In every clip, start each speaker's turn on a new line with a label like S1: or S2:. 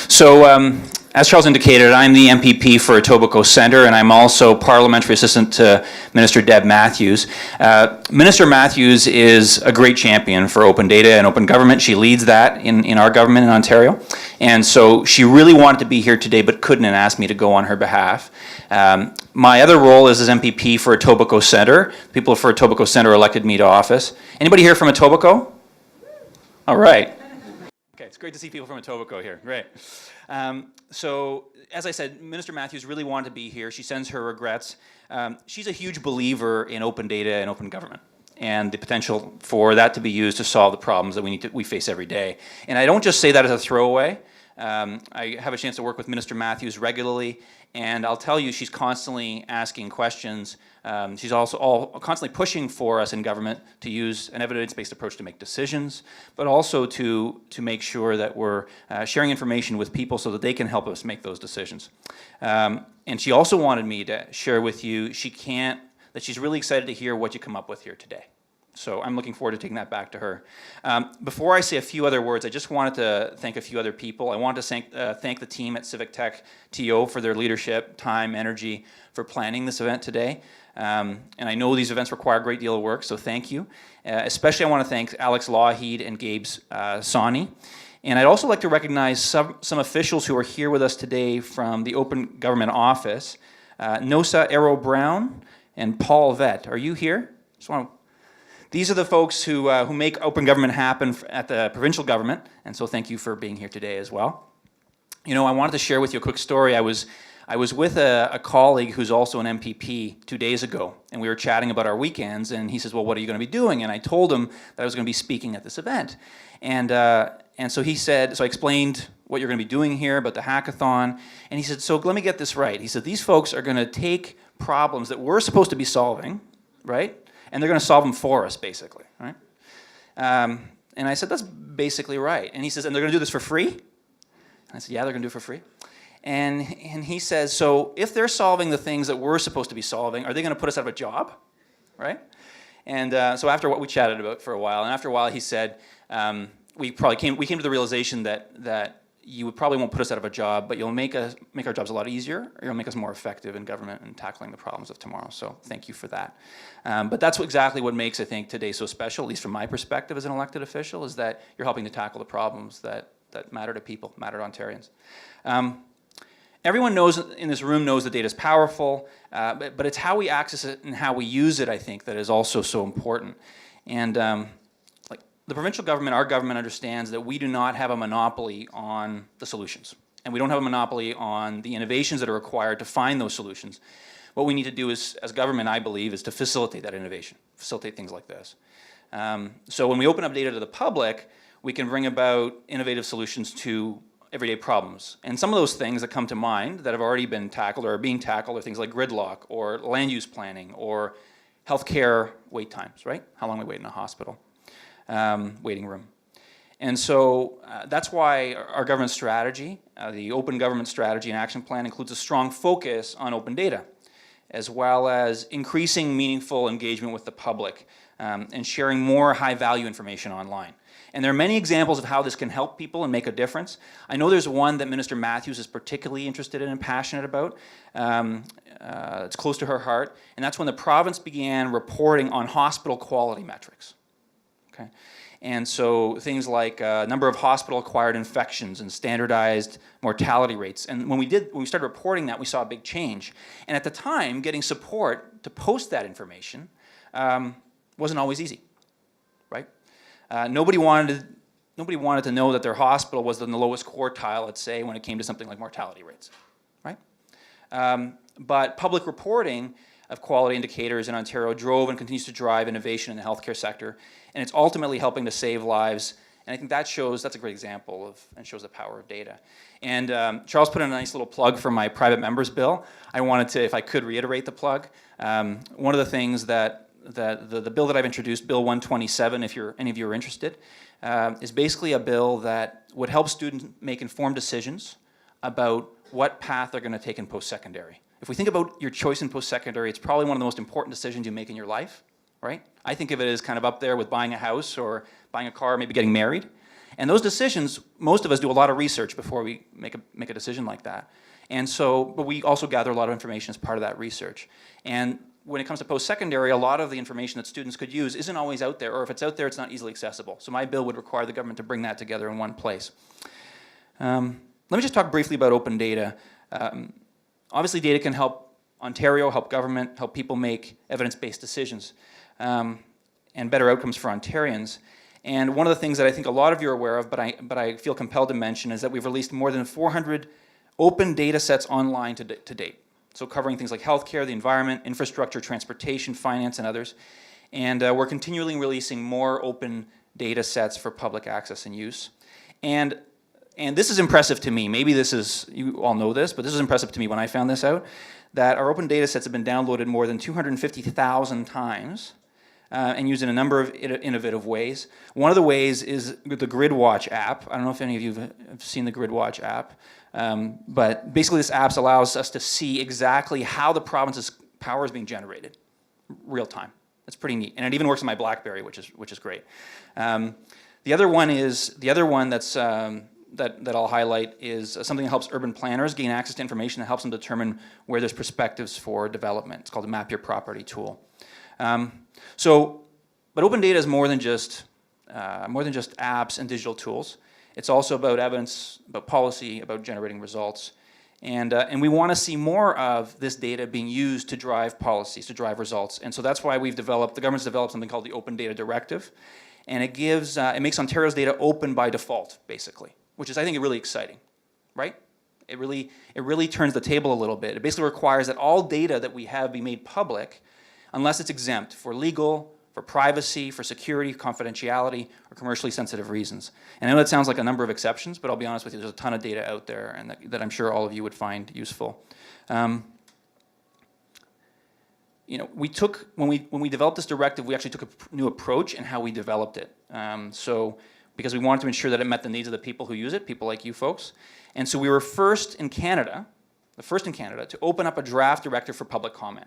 S1: So, as Charles indicated, I'm the MPP for Etobicoke Centre, and I'm also Parliamentary Assistant to Minister Deb Matthews. Minister Matthews is a great champion for open data and open government. She leads that in our government in Ontario. And so she really wanted to be here today but couldn't and asked me to go on her behalf. My other role is as MPP for Etobicoke Centre. People for Etobicoke Centre elected me to office. Anybody here from Etobicoke? All right. Okay, it's great to see people from Etobicoke here. Great. So, as I said, Minister Matthews really wanted to be here. She sends her regrets. She's a huge believer in open data and open government and the potential for that to be used to solve the problems that we face every day. And I don't just say that as a throwaway. I have a chance to work with Minister Matthews regularly, and I'll tell you she's constantly asking questions. She's also constantly pushing for us in government to use an evidence-based approach to make decisions, but also to make sure that we're sharing information with people so that they can help us make those decisions. And she also wanted me to share with you that she's really excited to hear what you come up with here today. So I'm looking forward to taking that back to her. Before I say a few other words, I just wanted to thank a few other people. I wanted to thank the team at Civic Tech TO for their leadership, time, energy for planning this event today. And I know these events require a great deal of work, so thank you. Especially I want to thank Alex Lawheed and Gabe Sawney. And I'd also like to recognize some officials who are here with us today from the Open Government Office. Nosa Arrow-Brown and Paul Vett. Are you here? These are the folks who make open government happen at the provincial government, and so thank you for being here today as well. You know, I wanted to share with you a quick story. I was with a colleague who's also an MPP 2 days ago, and we were chatting about our weekends, and he says, well, what are you going to be doing? And I told him that I was going to be speaking at this event. And so he said, so I explained what you're going to be doing here about the hackathon, and he said, so let me get this right. He said, these folks are going to take problems that we're supposed to be solving, right? And they're going to solve them for us, basically, right? And I said, that's basically right. And he says, and they're going to do this for free? And I said, yeah, they're going to do it for free. And he says, so if they're solving the things that we're supposed to be solving, are they going to put us out of a job, right? And so after what we chatted about for a while, and after a while he said, we came to the realization that you probably won't put us out of a job, but you'll make our jobs a lot easier, or you'll make us more effective in government and tackling the problems of tomorrow. So thank you for that. But that's exactly what makes, I think, today so special, at least from my perspective as an elected official, is that you're helping to tackle the problems that matter to people, matter to Ontarians. Everyone in this room knows that data is powerful, but it's how we access it and how we use it, I think, that is also so important. And the provincial government, our government, understands that we do not have a monopoly on the solutions. And we don't have a monopoly on the innovations that are required to find those solutions. What we need to do as government, I believe, is to facilitate that innovation, facilitate things like this. So when we open up data to the public, we can bring about innovative solutions to everyday problems. And some of those things that come to mind that have already been tackled or are being tackled are things like gridlock or land use planning or healthcare wait times, right? How long we wait in a hospital. Waiting room. And so that's why our government strategy, the Open Government Strategy and Action Plan, includes a strong focus on open data, as well as increasing meaningful engagement with the public and sharing more high-value information online. And there are many examples of how this can help people and make a difference. I know there's one that Minister Matthews is particularly interested in and passionate about. It's close to her heart, and that's when the province began reporting on hospital quality metrics. Okay. And so things like number of hospital-acquired infections and standardized mortality rates. And when we started reporting that, we saw a big change. And at the time, getting support to post that information wasn't always easy, right? Nobody wanted to know that their hospital was in the lowest quartile, let's say, when it came to something like mortality rates, right? But public reporting of quality indicators in Ontario drove and continues to drive innovation in the healthcare sector, and it's ultimately helping to save lives. And I think that's a great example of, and shows the power of data. And Charles put in a nice little plug for my private members bill. I wanted to, if I could, reiterate the plug. One of the things that the bill that I've introduced, Bill 127, if any of you are interested, is basically a bill that would help students make informed decisions about what path they're going to take in post-secondary. If we think about your choice in post-secondary, it's probably one of the most important decisions you make in your life, right? I think of it as kind of up there with buying a house or buying a car, or maybe getting married. And those decisions, most of us do a lot of research before we make a decision like that. And so, but we also gather a lot of information as part of that research. And when it comes to post-secondary, a lot of the information that students could use isn't always out there, or if it's out there, it's not easily accessible. So my bill would require the government to bring that together in one place. Let me just talk briefly about open data. Obviously, data can help Ontario, help government, help people make evidence-based decisions, and better outcomes for Ontarians. And one of the things that I think a lot of you are aware of, but I feel compelled to mention, is that we've released more than 400 open data sets online to date. So covering things like healthcare, the environment, infrastructure, transportation, finance, and others. And we're continually releasing more open data sets for public access and use. And this is impressive to me. Maybe this is, you all know this, but this is impressive to me when I found this out, that our open data sets have been downloaded more than 250,000 times and used in a number of innovative ways. One of the ways is the GridWatch app. I don't know if any of you have seen the GridWatch app, but basically this app allows us to see exactly how the province's power is being generated, real time. That's pretty neat, and it even works on my BlackBerry, which is great. The other one that's that I'll highlight is something that helps urban planners gain access to information that helps them determine where there's perspectives for development. It's called the Map Your Property tool. But open data is more than just apps and digital tools. It's also about evidence, about policy, about generating results. And we want to see more of this data being used to drive policies, to drive results. And so that's why the government's developed something called the Open Data Directive. And it makes Ontario's data open by default, basically, which is, I think, really exciting, right? It really turns the table a little bit. It basically requires that all data that we have be made public unless it's exempt for legal, for privacy, for security, confidentiality, or commercially sensitive reasons. And I know that sounds like a number of exceptions, but I'll be honest with you, there's a ton of data out there and that I'm sure all of you would find useful. You know, when we developed this directive, we actually took a new approach in how we developed it. Because we wanted to ensure that it met the needs of the people who use it, people like you folks. And so we were the first in Canada to open up a draft directive for public comment.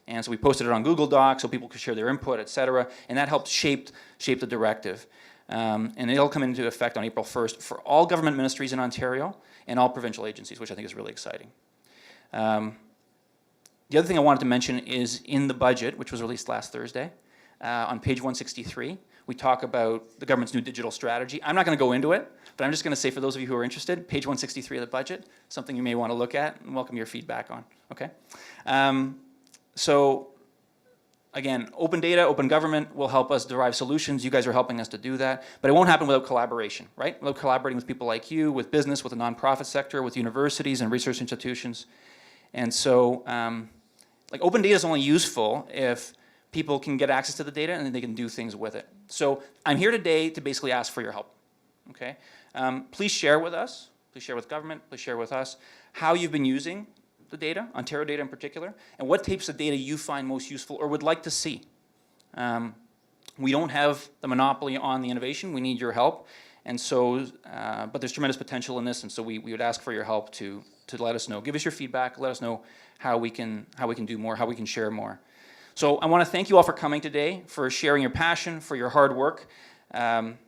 S1: And so we posted it on Google Docs so people could share their input, et cetera, and that helped shape the directive. And it'll come into effect on April 1st for all government ministries in Ontario and all provincial agencies, which I think is really exciting. The other thing I wanted to mention is in the budget, which was released last Thursday, on page 163, we talk about the government's new digital strategy. I'm not going to go into it, but I'm just going to say for those of you who are interested, page 163 of the budget, something you may want to look at and welcome your feedback on, okay? So again, open data, open government will help us derive solutions. You guys are helping us to do that, but it won't happen without collaboration, right? Without collaborating with people like you, with business, with the nonprofit sector, with universities and research institutions. And so like open data is only useful if people can get access to the data and then they can do things with it. So I'm here today to basically ask for your help, okay? Please share with us, please share with government, please share with us how you've been using the data, Ontario data in particular, and what types of data you find most useful or would like to see. We don't have the monopoly on the innovation, we need your help, and so, but there's tremendous potential in this, and so we would ask for your help to let us know. Give us your feedback, let us know how we can do more, how we can share more. So I want to thank you all for coming today, for sharing your passion, for your hard work. And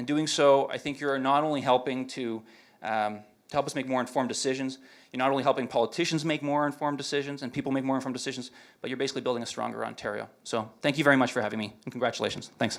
S1: doing so, I think you're not only helping to help us make more informed decisions, you're not only helping politicians make more informed decisions and people make more informed decisions, but you're basically building a stronger Ontario. So thank you very much for having me, and congratulations. Thanks.